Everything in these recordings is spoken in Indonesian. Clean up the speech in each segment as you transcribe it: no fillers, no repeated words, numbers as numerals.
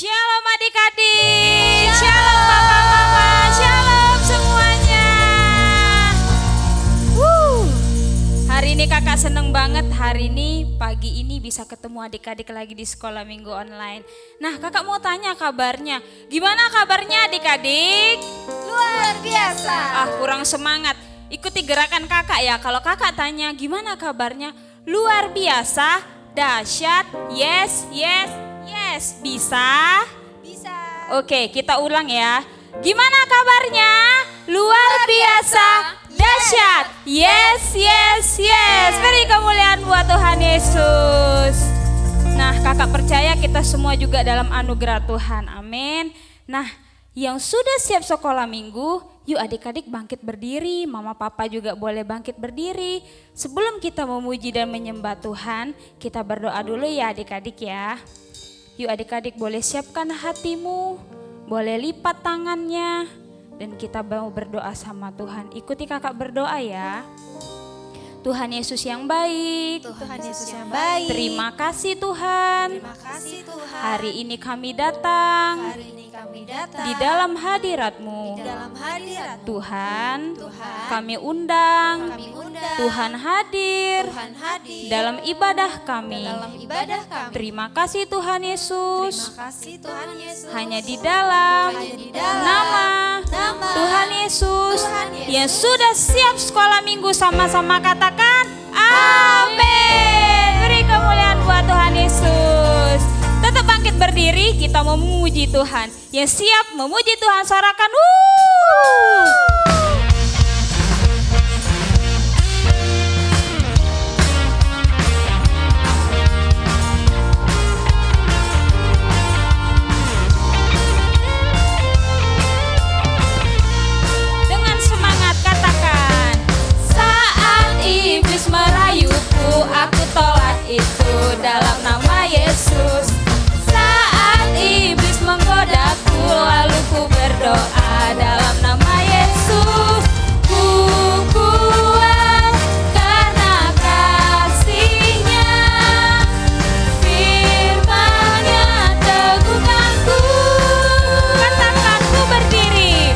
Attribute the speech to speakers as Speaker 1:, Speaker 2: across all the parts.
Speaker 1: Shalom adik-adik, shalom papa-mama, shalom semuanya. Hari ini kakak seneng banget, hari ini pagi ini bisa ketemu adik-adik lagi di sekolah minggu online. Nah kakak mau tanya kabarnya, gimana kabarnya adik-adik?
Speaker 2: Luar biasa.
Speaker 1: Kurang semangat, ikuti gerakan kakak ya. Kalau kakak tanya gimana kabarnya? Luar biasa, dahsyat, yes, yes, yes. Bisa?
Speaker 2: Bisa.
Speaker 1: Oke, kita ulang ya. Gimana kabarnya? Luar biasa, dahsyat. Yes, yes, yes. Beri kemuliaan buat Tuhan Yesus. Nah, kakak percaya kita semua juga dalam anugerah Tuhan. Amin. Nah, yang sudah siap sekolah minggu, yuk adik-adik bangkit berdiri. Mama papa juga boleh bangkit berdiri. Sebelum kita memuji dan menyembah Tuhan, kita berdoa dulu ya adik-adik ya. Yuk adik-adik boleh siapkan hatimu, boleh lipat tangannya, dan kita mau berdoa sama Tuhan. Ikuti kakak berdoa ya. Tuhan Yesus yang baik,
Speaker 2: Tuhan Yesus yang baik.
Speaker 1: terima kasih Tuhan.
Speaker 2: Terima kasih Tuhan.
Speaker 1: Hari ini kami datang
Speaker 2: Hari ini kami datang
Speaker 1: di dalam hadirat-Mu.
Speaker 2: di dalam hadirat
Speaker 1: Tuhan,
Speaker 2: Tuhan.
Speaker 1: kami undang
Speaker 2: Kami undang
Speaker 1: Tuhan hadir
Speaker 2: Tuhan hadir
Speaker 1: dalam ibadah kami.
Speaker 2: dalam ibadah kami.
Speaker 1: Terima kasih Tuhan
Speaker 2: Terima
Speaker 1: Yesus.
Speaker 2: kasih Tuhan Yesus.
Speaker 1: Hanya di dalam nama Tuhan Yesus
Speaker 2: Tuhan Yesus
Speaker 1: yang sudah siap sekolah minggu, sama-sama katakan amin. Beri kemuliaan buat Tuhan Yesus. Tetap bangkit berdiri, kita mau memuji Tuhan. Yang siap memuji Tuhan sorakan Dengan semangat katakan, saat iblis merayuku, aku tolak itu dalam nama Yesus. Saat iblis menggodaku, lalu ku berdoa dalam nama Yesus. Ku kuat karena kasih-Nya, firman-Nya teguhkanku. Katakan ku berdiri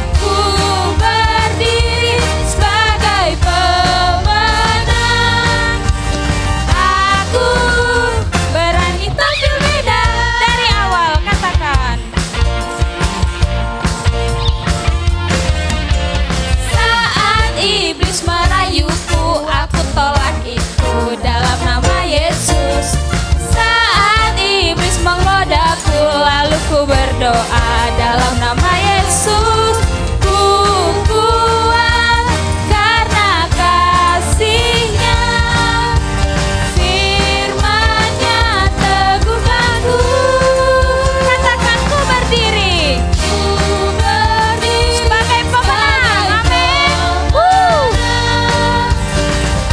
Speaker 1: sebagai pemenang. Aku berani tampil beda dari awal, katakan. Saat iblis merayuku, aku tolak itu dalam nama Yesus. Saat iblis menggodaku, lalu ku berdoa dalam nama Yesus. Ku kuat karena kasih-Nya, firman-Nya teguhkanku. Katakan ku berdiri sebagai pemenang. Amin.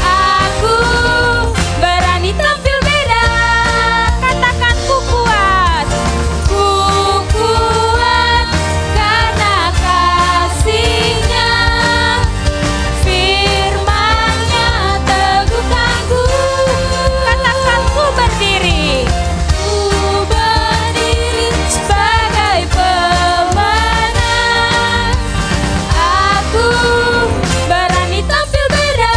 Speaker 1: Aku berani tampil beda. Katakan ku kuat karena kasih-Nya, firman-Nya teguhkanku. Katakan ku berdiri sebagai pemenang. Aku berani tampil beda.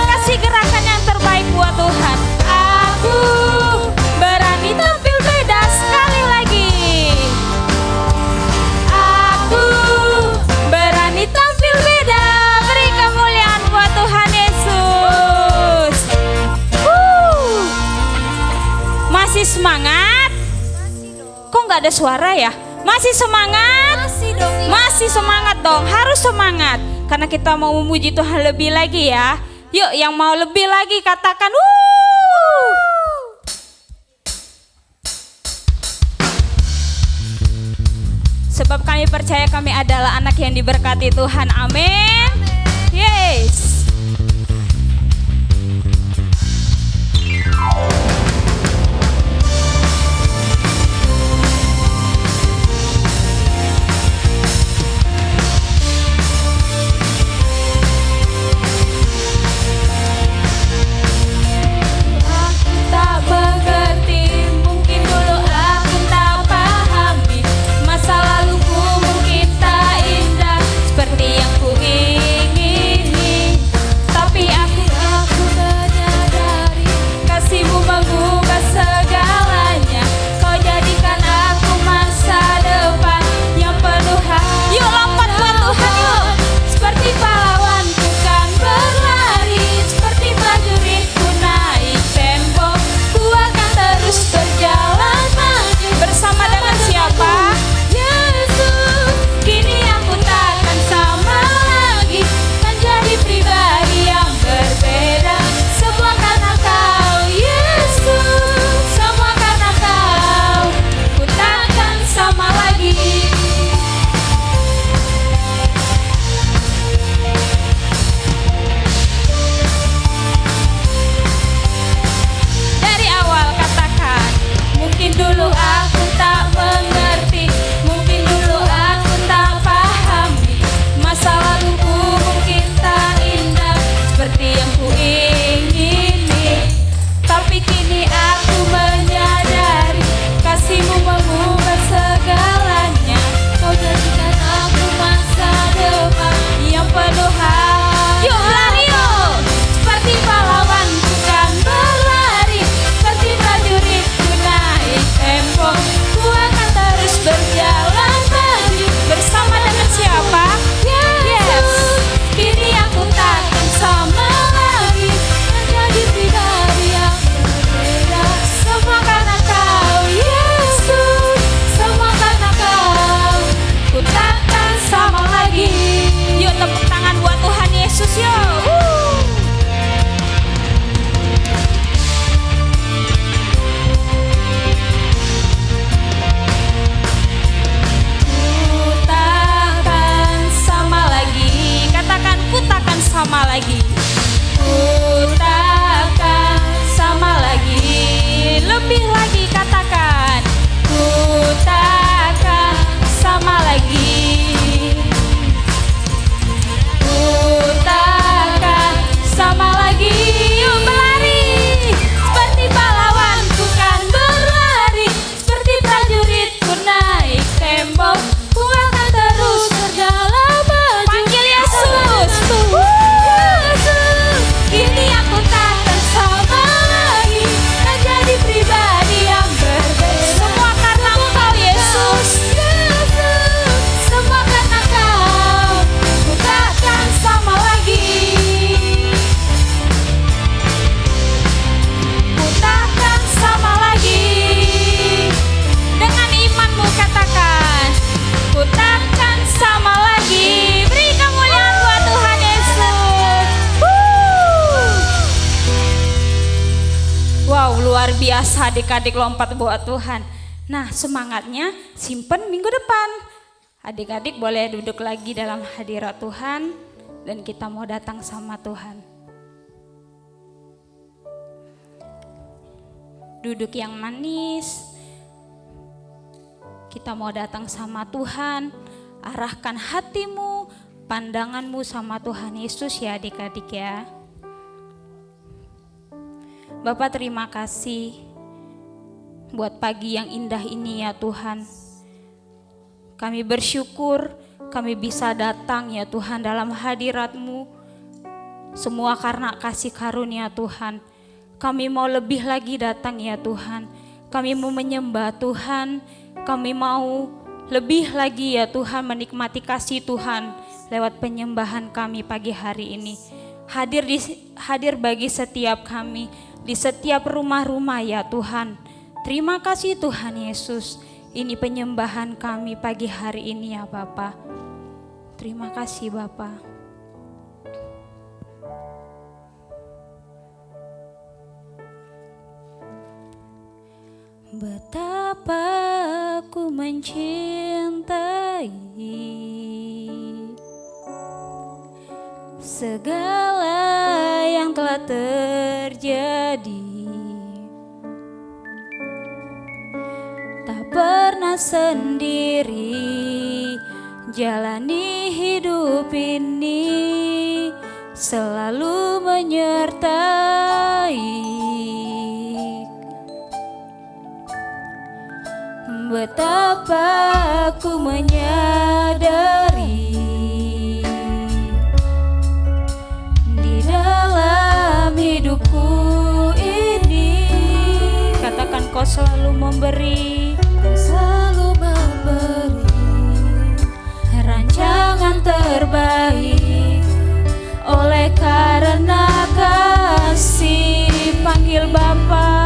Speaker 1: Kasih gerakan yang terbaik buat Tuhan. Aku berani tampil beda. Sekali lagi. Aku berani tampil beda. Beri kemuliaan buat Tuhan Yesus. Masih semangat? Kok nggak ada suara ya? Masih semangat?
Speaker 2: Masih dong.
Speaker 1: Masih semangat dong, harus semangat. Karena kita mau memuji Tuhan lebih lagi ya. Yuk yang mau lebih lagi katakan Sebab kami percaya kami adalah anak yang diberkati Tuhan. Amin. Yes. Aku tak mengerti, mungkin dulu aku tak paham. biasa adik-adik lompat buat Tuhan. Nah, semangatnya simpen minggu depan. Adik-adik boleh duduk lagi dalam hadirat Tuhan dan kita mau datang sama Tuhan. Duduk yang manis. Kita mau datang sama Tuhan. Arahkan hatimu, pandanganmu sama Tuhan Yesus ya adik-adik ya. Bapak terima kasih buat pagi yang indah ini ya Tuhan. Kami bersyukur kami bisa datang ya Tuhan dalam hadirat-Mu. Semua karena kasih karunia Tuhan. Kami mau lebih lagi datang ya Tuhan. Kami mau menyembah Tuhan. Kami mau lebih lagi ya Tuhan menikmati kasih Tuhan lewat penyembahan kami pagi hari ini. Hadir bagi setiap kami di setiap rumah-rumah ya Tuhan. Terima kasih Tuhan Yesus. Ini penyembahan kami pagi hari ini ya Bapa. Terima kasih Bapa. Betapa aku mencintai segala yang telah terjadi. Tak pernah sendiri jalani hidup ini, selalu menyertai. Betapa aku menyadari di dalam hidupku ini. Katakan kau selalu memberi, rancangan terbaik. Oleh karena kasih panggil Bapa.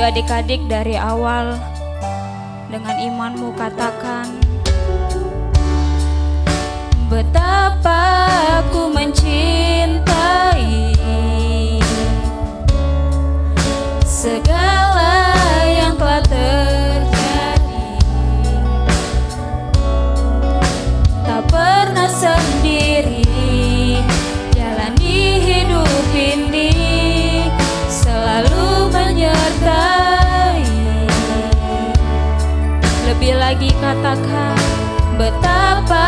Speaker 1: Adik-adik dari awal dengan imanmu katakan, betapa aku mencintai segala yang telah terjadi. Tak pernah sendiri jalani hidup ini, selalu menyertai. Lebih lagi katakan, betapa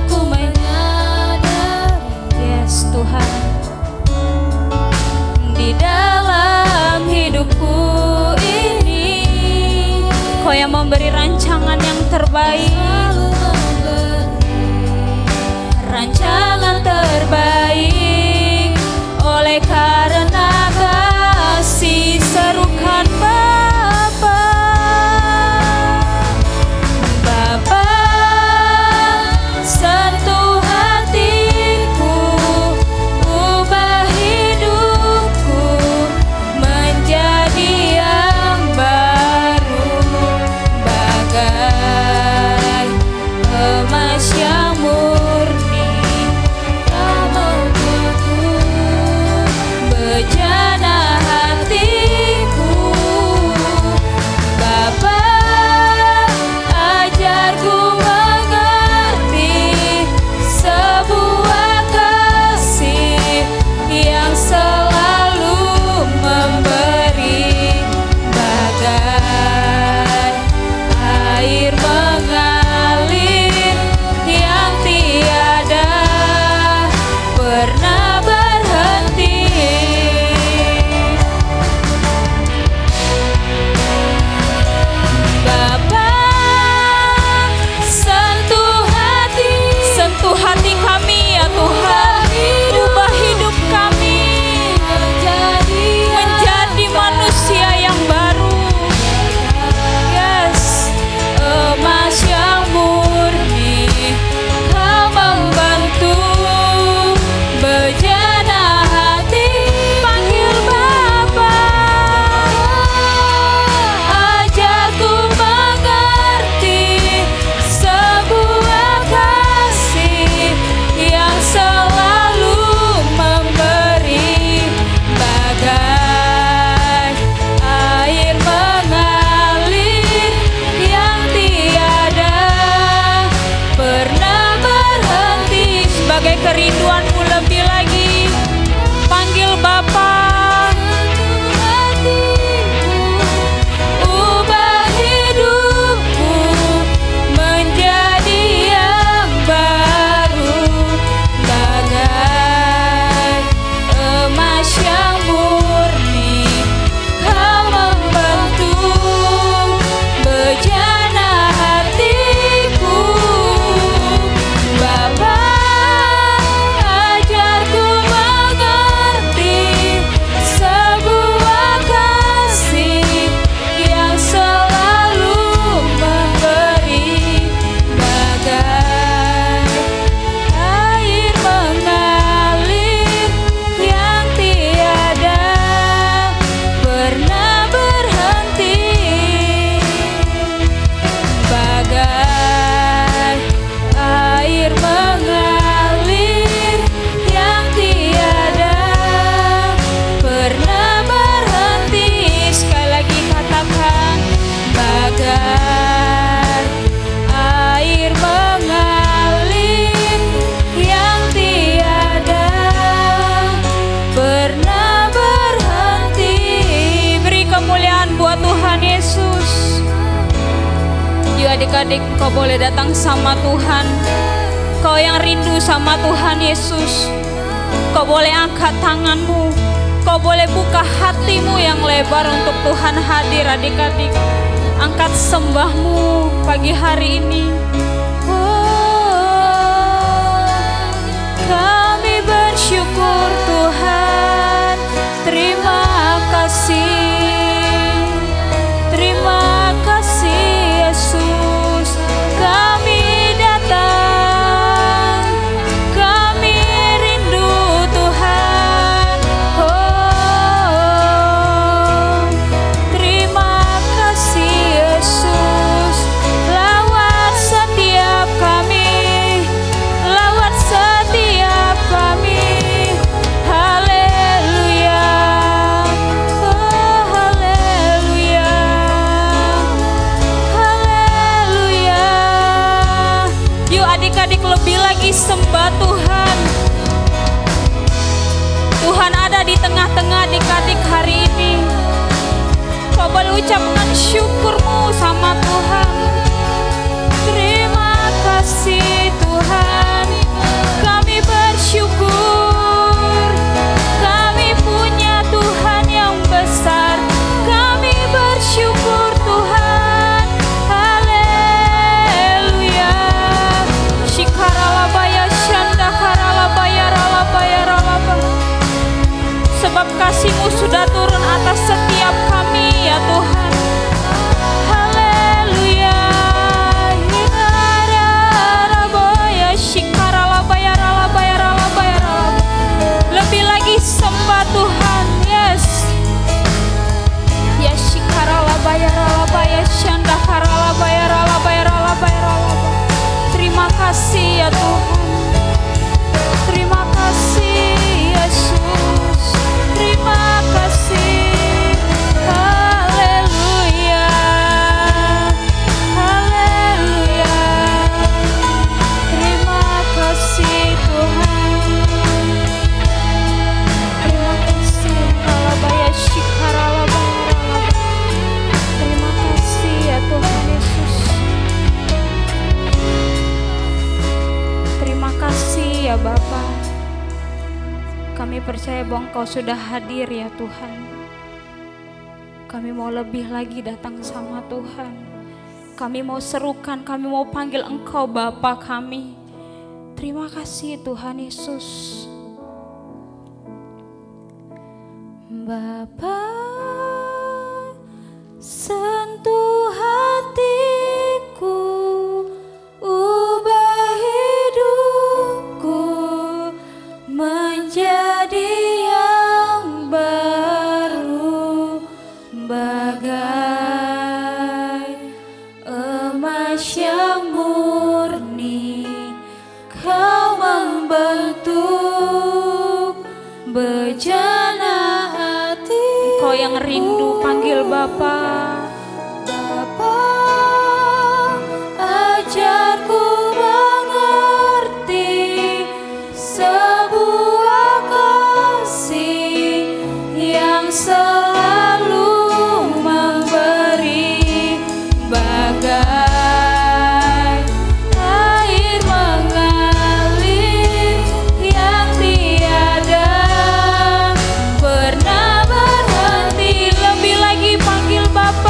Speaker 1: aku menyadari, yes Tuhan, di dalam hidupku ini, Kau yang memberi rancangan yang terbaik, rancangan terbaik. Oleh karena kasih serukan Bapa. Bapa, sentuh hatiku, ubah hidupku menjadi yang baru, bagai adik-adik, kau boleh datang sama Tuhan. Kau yang rindu sama Tuhan Yesus, kau boleh angkat tanganmu. Kau boleh buka hatimu yang lebar untuk Tuhan hadir, adik-adik. Angkat sembahmu pagi hari ini. Kami bersyukur Tuhan, terima kasih, terima kasih Yesus. Kami datang, kami rindu Tuhan. Oh, terima kasih Yesus. Lawat setiap kami, lawat setiap kami. Haleluya, oh haleluya, haleluya. Yuk adik-adik lebih lagi sembah Tuhan. Tuhan ada di tengah-tengah adik-adik hari ini. Kau boleh ucapkan syukurmu sama Tuhan. Terima kasih Tuhan, kami bersyukur. Kami punya Tuhan yang besar. Kami bersyukur Tuhan. Haleluya. Shikaralabaya shandakaralabaya ralabaya ralaba. Sebab kasih-Mu sudah turun atas setiap kami ya Tuhan. Haleluya. Hinararabaya shikaralabaya ralabaya ralabaya ralaba. Lebih lagi sembah Tuhan. Yes. Ya shikaralabaya ralabaya shandakaralabaya ralabaya ralabaya ralaba. Terima kasih ya Tuhan. Terima kasih Yesus. Terima kasih. Haleluya. Haleluya. Terima kasih Tuhan. Terima kasih. Kalabaya shikaralabaya ralaba. Terima kasih ya Tuhan Yesus. Terima kasih ya Bapa. Kami percaya bahwa Engkau sudah hadir ya Tuhan. Kami mau lebih lagi datang sama Tuhan. Kami mau serukan, kami mau panggil Engkau Bapa kami. Terima kasih Tuhan Yesus. Bapa, sentuh hatiku, ubah hidupku menjadi yang baru, bagai emas yang murni. Kau membentuk bejana hati. Kau yang rindu panggil Bapa. Bapa, ajarku mengerti sebuah kasih yang selalu memberi, bagai air mengalir yang tiada pernah berhenti. Lebih lagi panggil Bapa.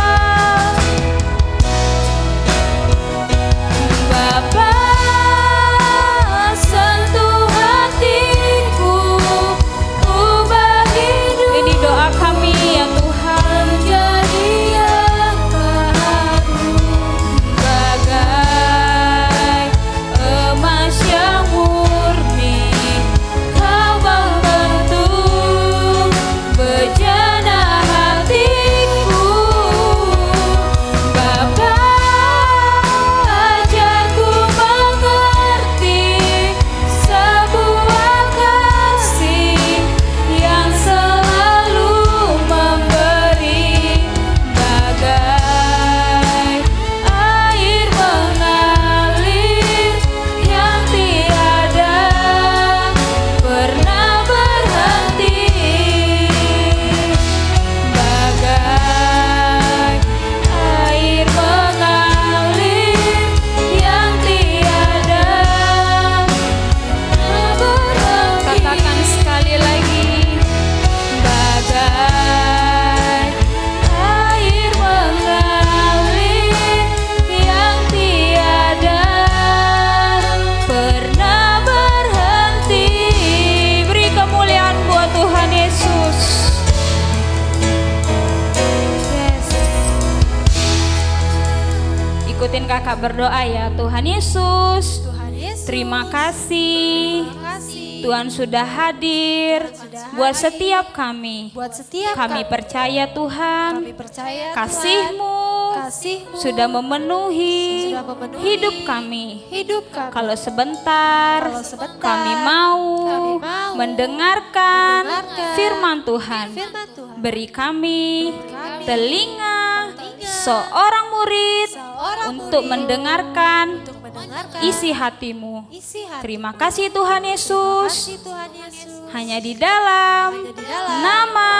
Speaker 1: ikutin kakak berdoa ya. Tuhan Yesus,
Speaker 2: Tuhan Yesus,
Speaker 1: terima kasih.
Speaker 2: terima kasih
Speaker 1: Tuhan sudah hadir buat setiap kami.
Speaker 2: buat setiap
Speaker 1: Kami percaya Tuhan,
Speaker 2: kami percaya
Speaker 1: kasih-Mu
Speaker 2: kasih-Mu
Speaker 1: sudah memenuhi
Speaker 2: sudah memenuhi
Speaker 1: hidup kami.
Speaker 2: hidup kami.
Speaker 1: Kalau sebentar,
Speaker 2: Kalau sebentar,
Speaker 1: kami mau
Speaker 2: kami mau
Speaker 1: mendengarkan
Speaker 2: mendengarkan
Speaker 1: firman Tuhan.
Speaker 2: firman Tuhan,
Speaker 1: Beri kami
Speaker 2: kami
Speaker 1: telinga seorang murid
Speaker 2: seorang
Speaker 1: untuk
Speaker 2: murid
Speaker 1: mendengarkan
Speaker 2: untuk mendengarkan
Speaker 1: isi hati-Mu.
Speaker 2: isi hati.
Speaker 1: Terima kasih Tuhan Yesus.
Speaker 2: Kasih Tuhan Yesus.
Speaker 1: Hanya di dalam nama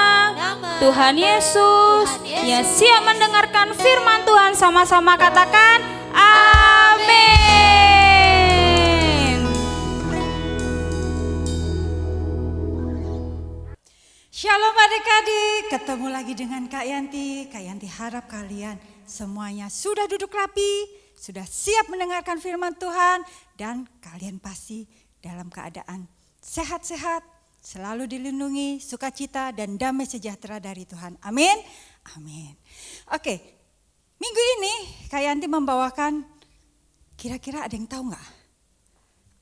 Speaker 1: Tuhan Yesus yang siap mendengarkan firman Tuhan, sama-sama katakan amin.
Speaker 3: Shalom adik-adik, ketemu lagi dengan Kak Yanti. Kak Yanti harap kalian semuanya sudah duduk rapi, sudah siap mendengarkan firman Tuhan, dan kalian pasti dalam keadaan sehat-sehat, selalu dilindungi, sukacita dan damai sejahtera dari Tuhan. Amin. Amin. Oke, minggu ini Kak Yanti membawakan, kira-kira ada yang tahu nggak?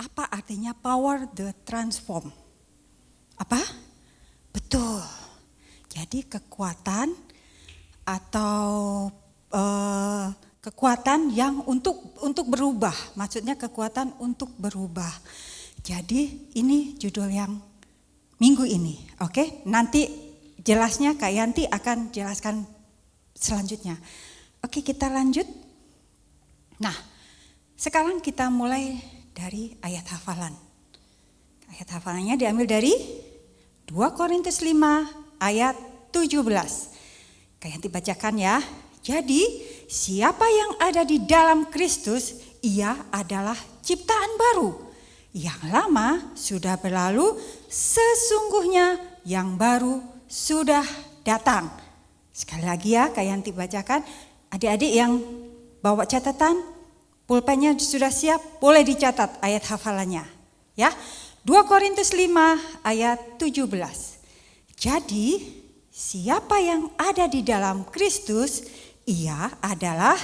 Speaker 3: Apa artinya power the transform? Apa? Betul. Jadi kekuatan atau kekuatan yang untuk berubah. Maksudnya kekuatan untuk berubah. Jadi ini judul yang minggu ini. Oke, nanti jelasnya Kak Yanti akan jelaskan selanjutnya. Oke, kita lanjut. Nah, sekarang kita mulai dari ayat hafalan. Ayat hafalannya diambil dari 2 Korintus 5 ayat 17. Kak Yanti bacakan ya. Jadi siapa yang ada di dalam Kristus, ia adalah ciptaan baru. Yang lama sudah berlalu, sesungguhnya yang baru sudah datang. Sekali lagi ya Kak Yanti bacakan. Adik-adik yang bawa catatan, pulpennya sudah siap, boleh dicatat ayat hafalannya. Ya. 2 Korintus 5 ayat 17. Jadi siapa yang ada di dalam Kristus, ia adalah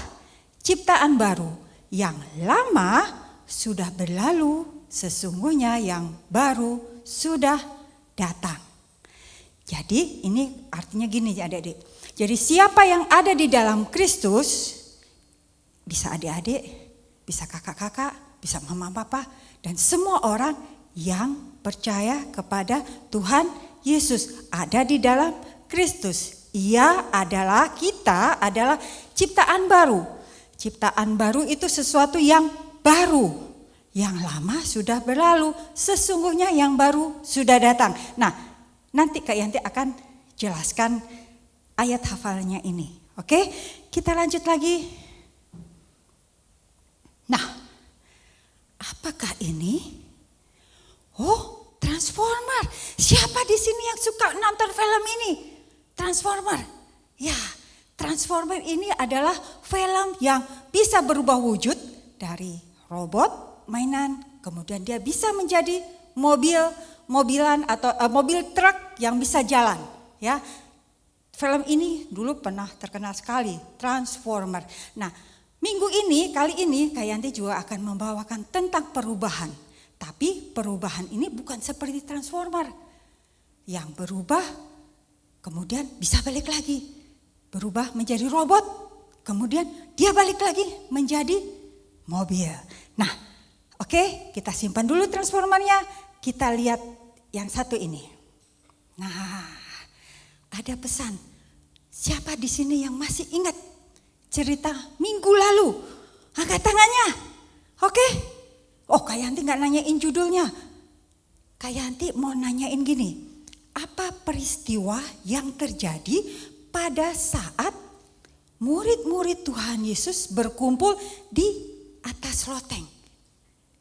Speaker 3: ciptaan baru. Yang lama sudah berlalu, sesungguhnya yang baru sudah datang. Jadi ini artinya gini adik-adik. Jadi siapa yang ada di dalam Kristus, bisa adik-adik, bisa kakak-kakak, bisa mama-papa, dan semua orang yang percaya kepada Tuhan Yesus ada di dalam Kristus. Kita adalah ciptaan baru. Ciptaan baru itu sesuatu yang baru. Yang lama sudah berlalu, sesungguhnya yang baru sudah datang. Nah, nanti Kak Yanti akan jelaskan ayat hafalnya ini. Oke, kita lanjut lagi. Nah, apakah ini? Oh, Transformer. Siapa di sini yang suka nonton film ini? Transformer. Ya, Transformer ini adalah film yang bisa berubah wujud dari robot, mainan, kemudian dia bisa menjadi mobilan atau mobil truk yang bisa jalan. Ya, film ini dulu pernah terkenal sekali, Transformer. Nah, kali ini Kak Yanti juga akan membawakan tentang perubahan. Tapi perubahan ini bukan seperti Transformer. Yang berubah kemudian bisa balik lagi. Berubah menjadi robot. Kemudian dia balik lagi menjadi mobil. Nah, oke, kita simpan dulu Transformernya. Kita lihat yang satu ini. Nah, ada pesan. Siapa di sini yang masih ingat cerita minggu lalu? Angkat tangannya. Oke. Oh, Kak Yanti gak nanyain judulnya. Kak Yanti mau nanyain gini. Apa peristiwa yang terjadi pada saat murid-murid Tuhan Yesus berkumpul di atas loteng?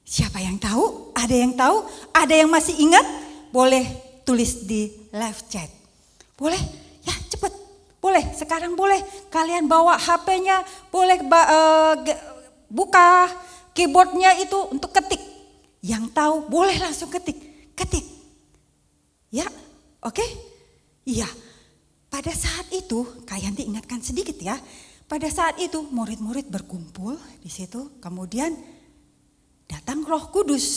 Speaker 3: Siapa yang tahu? Ada yang tahu? Ada yang masih ingat? Boleh tulis di live chat. Boleh? Ya cepet. Boleh, sekarang boleh. Kalian bawa HP-nya. Boleh buka keyboardnya itu untuk ketik. Yang tahu boleh langsung ketik. Ya, oke? Iya. Pada saat itu, Kak Yanti ingatkan sedikit ya. pada saat itu murid-murid berkumpul di situ, kemudian datang Roh Kudus.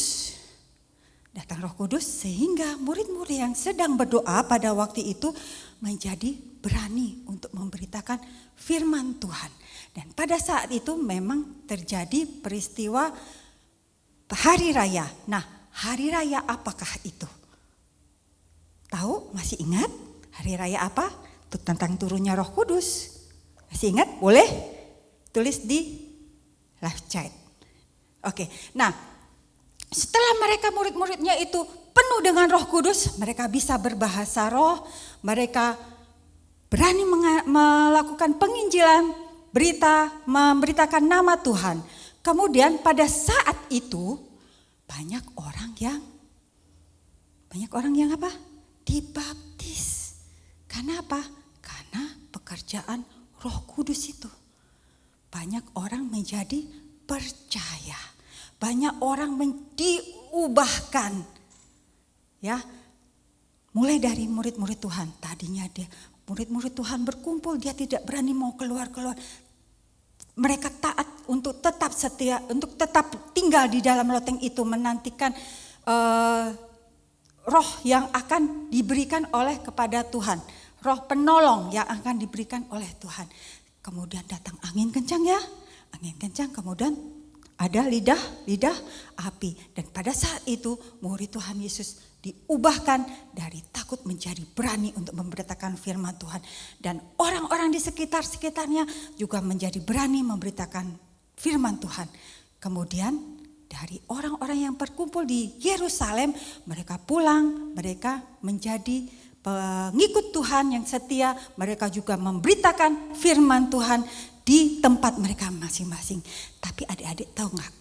Speaker 3: Datang Roh Kudus sehingga murid-murid yang sedang berdoa pada waktu itu menjadi berani untuk memberitakan firman Tuhan. Dan pada saat itu memang terjadi peristiwa hari raya. Nah, hari raya apakah itu? Tahu? Masih ingat? Hari raya apa? Itu tentang turunnya Roh Kudus. Masih ingat? Boleh tulis di live chat. Oke. Nah, setelah mereka murid-muridnya itu penuh dengan Roh Kudus, mereka bisa berbahasa roh, mereka berani melakukan penginjilan, memberitakan nama Tuhan. Kemudian pada saat itu banyak orang yang apa? Dibaptis. Karena apa? Karena pekerjaan Roh Kudus itu. Banyak orang menjadi percaya. Banyak orang diubahkan. Ya. Mulai dari murid-murid Tuhan. Tadinya murid-murid Tuhan berkumpul, dia tidak berani mau keluar-keluar. Mereka taat untuk tetap setia, untuk tetap tinggal di dalam loteng itu, menantikan roh yang akan diberikan oleh kepada Tuhan. Roh penolong yang akan diberikan oleh Tuhan. Kemudian datang angin kencang ya. Angin kencang, kemudian ada lidah api. Dan pada saat itu murid Tuhan Yesus diubahkan dari takut menjadi berani untuk memberitakan firman Tuhan. Dan orang-orang di sekitarnya juga menjadi berani memberitakan firman Tuhan. Kemudian dari orang-orang yang berkumpul di Yerusalem, mereka pulang, mereka menjadi pengikut Tuhan yang setia. Mereka juga memberitakan firman Tuhan di tempat mereka masing-masing. Tapi adik-adik tahu nggak?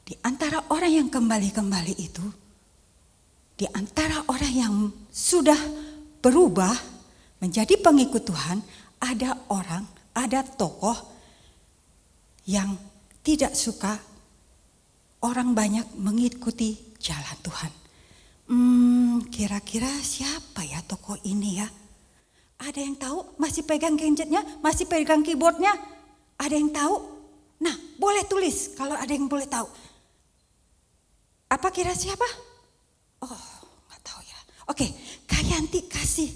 Speaker 3: Di antara orang yang kembali itu, di antara orang yang sudah berubah menjadi pengikut Tuhan, ada tokoh yang tidak suka orang banyak mengikuti jalan Tuhan. Kira-kira siapa ya tokoh ini ya? Ada yang tahu? Masih pegang gadgetnya? Masih pegang keyboardnya? Ada yang tahu? Nah, boleh tulis kalau ada yang boleh tahu. Apa kira siapa? Oh, nggak tahu ya. Oke, Kak Yanti kasih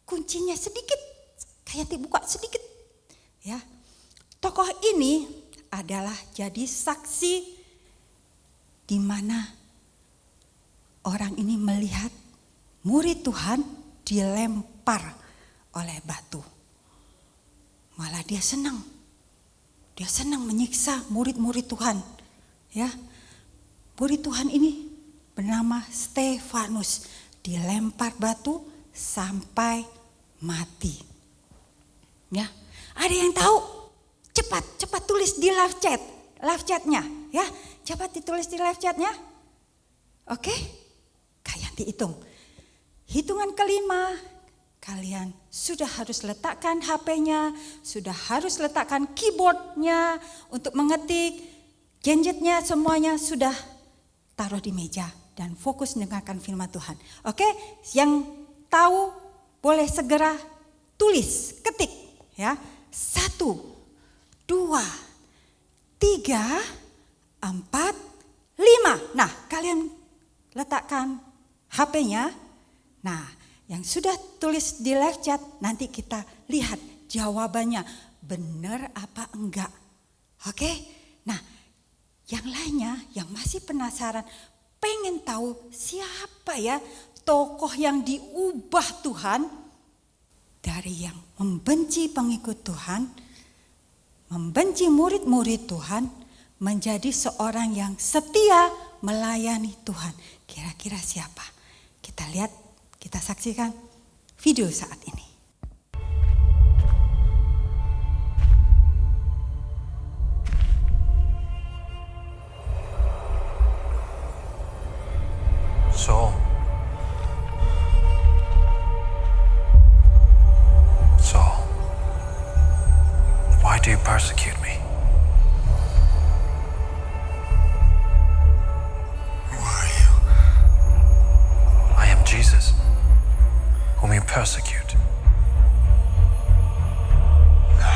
Speaker 3: kuncinya sedikit. Kak Yanti buka sedikit. Ya, tokoh ini adalah jadi saksi di mana orang ini melihat murid Tuhan dilempar oleh batu. Malah dia senang menyiksa murid-murid Tuhan. Ya, murid Tuhan ini bernama Stefanus dilempar batu sampai mati. Ya, ada yang tahu? Cepat tulis di live chatnya. Ya, cepat ditulis di live chatnya. Oke, Kak Yanti hitung. Hitungan kelima. Kalian sudah harus letakkan HP-nya, sudah harus letakkan keyboardnya untuk mengetik, gadgetnya semuanya sudah taruh di meja dan fokus dengarkan firman Tuhan. Oke, yang tahu boleh segera tulis, ketik ya. 1, 2, 3, 4, 5. Nah, kalian letakkan HP-nya. Nah, yang sudah tulis di live chat, nanti kita lihat jawabannya benar apa enggak. Oke? Nah, yang lainnya yang masih penasaran, pengen tahu siapa ya tokoh yang diubah Tuhan dari yang membenci pengikut Tuhan, membenci murid-murid Tuhan, menjadi seorang yang setia melayani Tuhan. Kira-kira siapa? Kita lihat. Kita saksikan video saat ini.
Speaker 4: Saul, why do you persecute me?
Speaker 5: Who are you?
Speaker 4: I am Jesus, whom you persecute.
Speaker 5: No.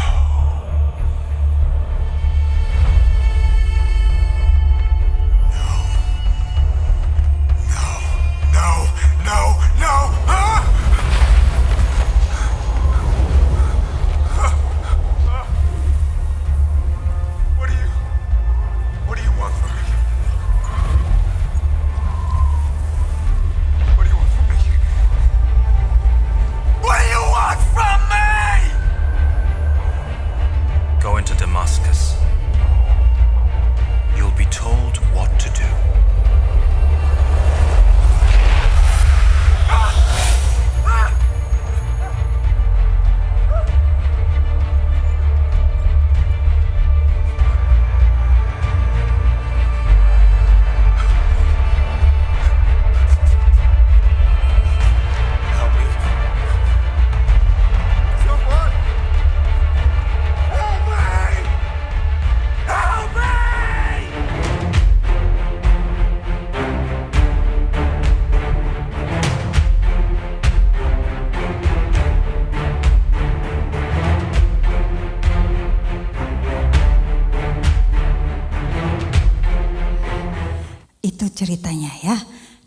Speaker 3: Itu ceritanya ya.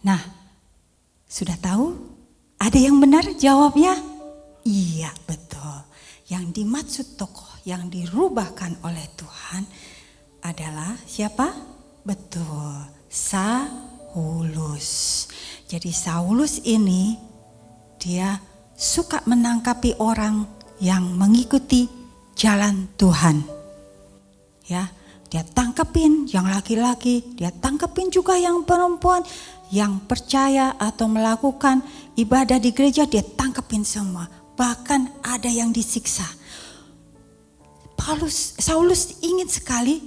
Speaker 3: Nah, sudah tahu? Ada yang benar jawabnya? Iya, betul. Yang dimaksud tokoh yang dirubahkan oleh Tuhan adalah siapa? Betul, Saulus. Jadi Saulus ini dia suka menangkapi orang yang mengikuti jalan Tuhan. Ya, dia tangkapin yang laki-laki, dia tangkapin juga yang perempuan yang percaya atau melakukan ibadah di gereja, dia tangkapin semua. Bahkan ada yang disiksa. Saulus ingin sekali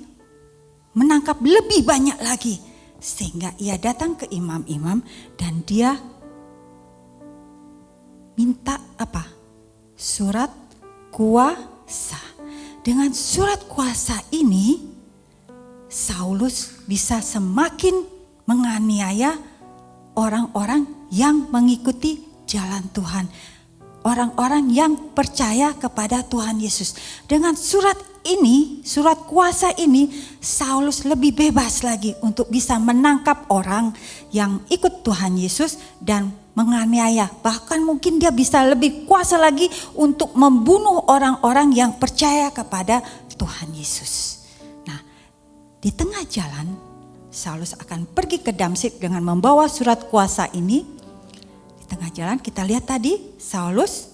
Speaker 3: menangkap lebih banyak lagi, sehingga ia datang ke imam-imam dan dia minta apa? Surat kuasa. Dengan surat kuasa ini Saulus bisa semakin menganiaya orang-orang yang mengikuti jalan Tuhan, orang-orang yang percaya kepada Tuhan Yesus. Dengan surat ini, surat kuasa ini, Saulus lebih bebas lagi untuk bisa menangkap orang yang ikut Tuhan Yesus dan menganiaya. Bahkan mungkin dia bisa lebih kuasa lagi untuk membunuh orang-orang yang percaya kepada Tuhan Yesus. Nah, di tengah jalan Saulus akan pergi ke Damsyik dengan membawa surat kuasa ini. Di tengah jalan kita lihat tadi Saulus,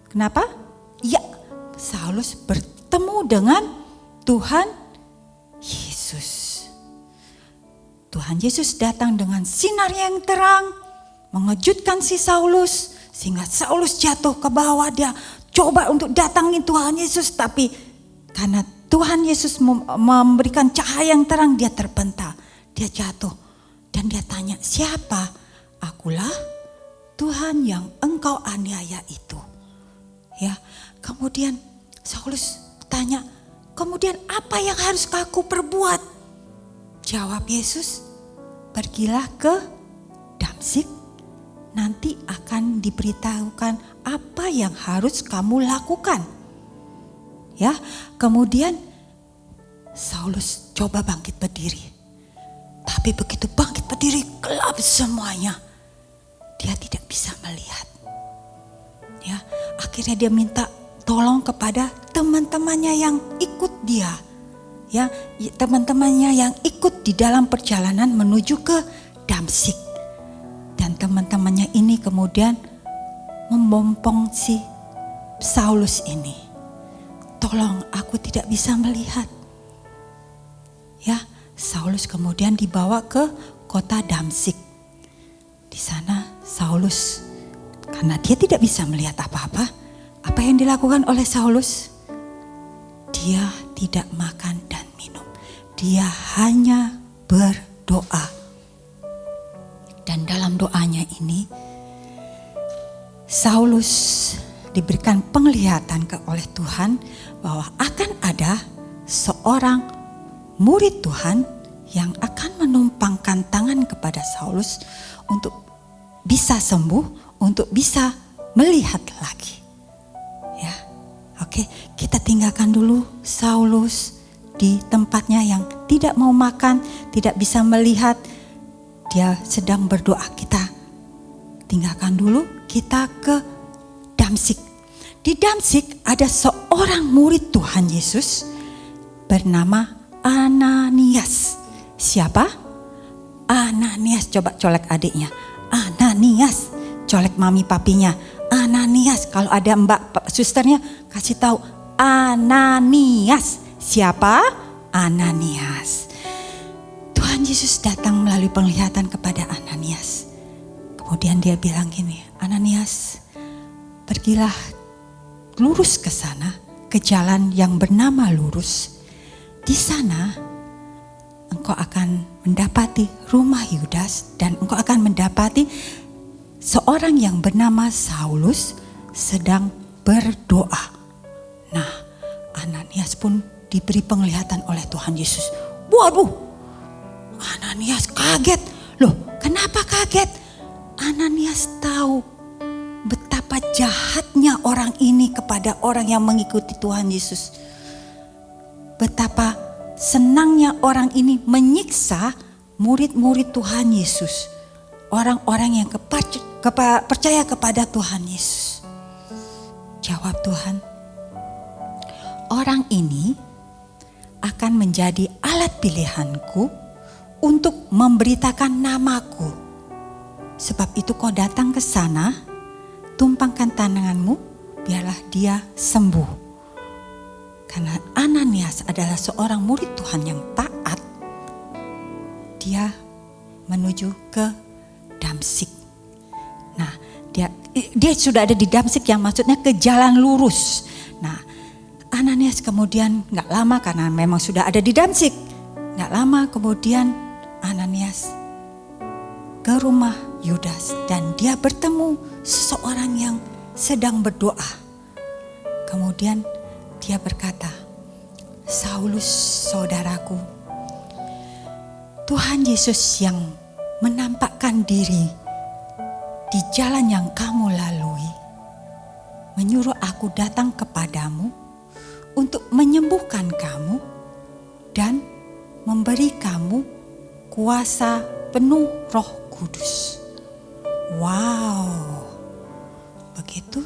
Speaker 3: kenapa? Ya, Saulus bertemu dengan Tuhan Yesus. Tuhan Yesus datang dengan sinar yang terang, mengejutkan si Saulus, sehingga Saulus jatuh ke bawah. Dia coba untuk datangin Tuhan Yesus, tapi karena Tuhan Yesus memberikan cahaya yang terang, dia terpental, dia jatuh. Dan dia tanya, siapa? Akulah Tuhan yang engkau aniaya itu. Ya, kemudian Saulus tanya, kemudian apa yang harus aku perbuat? Jawab Yesus, pergilah ke Damsyik, nanti akan diberitahukan apa yang harus kamu lakukan. Ya, kemudian Saulus coba bangkit berdiri. Tapi begitu bangkit berdiri, gelap semuanya. Dia tidak bisa melihat. Ya, akhirnya dia minta tolong kepada teman-temannya yang ikut dia. Ya, teman-temannya yang ikut di dalam perjalanan menuju ke Damsyik. Dan teman-temannya ini kemudian membompong si Saulus ini. Tolong, aku tidak bisa melihat. Ya, Saulus kemudian dibawa ke kota Damsyik. Di sana Saulus, karena dia tidak bisa melihat apa-apa, apa yang dilakukan oleh Saulus? Dia tidak makan dan minum. Dia hanya berdoa. Dan dalam doanya ini, Saulus diberikan penglihatan oleh Tuhan bahwa akan ada seorang murid Tuhan yang akan menumpangkan tangan kepada Saulus untuk bisa sembuh, untuk bisa melihat lagi. Ya, oke, kita tinggalkan dulu Saulus di tempatnya yang tidak mau makan, tidak bisa melihat. Dia sedang berdoa. Kita tinggalkan dulu, kita ke Damsyik. Di Damsyik ada seorang murid Tuhan Yesus bernama Ananias. Siapa? Ananias. Coba colek adiknya. Ananias. Colek mami papinya. Ananias. Kalau ada mbak susternya, kasih tahu. Ananias. Siapa? Ananias. Tuhan Yesus datang melalui penglihatan kepada Ananias. Kemudian dia bilang gini, Ananias, pergilah lurus ke sana, ke jalan yang bernama Lurus. Di sana engkau akan mendapati rumah Yudas dan engkau akan mendapati seorang yang bernama Saulus sedang berdoa. Nah, Ananias pun diberi penglihatan oleh Tuhan Yesus. Waduh, Ananias kaget. Loh, kenapa kaget? Ananias tahu betapa jahatnya orang ini kepada orang yang mengikuti Tuhan Yesus. Betapa senangnya orang ini menyiksa murid-murid Tuhan Yesus, orang-orang yang percaya kepada Tuhan Yesus. Jawab Tuhan, orang ini akan menjadi alat pilihanku untuk memberitakan namaku. Sebab itu kau datang ke sana, tumpangkan tanganmu, biarlah dia sembuh. Karena Ananias adalah seorang murid Tuhan yang taat, dia menuju ke Damsyik. Nah, dia sudah ada di Damsyik, yang maksudnya ke jalan lurus. Nah, Ananias kemudian gak lama, karena memang sudah ada di Damsyik, gak lama kemudian Ananias ke rumah Yudas dan dia bertemu seseorang yang sedang berdoa. Kemudian dia berkata, Saulus saudaraku, Tuhan Yesus yang menampakkan diri di jalan yang kamu lalui menyuruh aku datang kepadamu untuk menyembuhkan kamu dan memberi kamu kuasa penuh Roh Kudus. Wow, begitu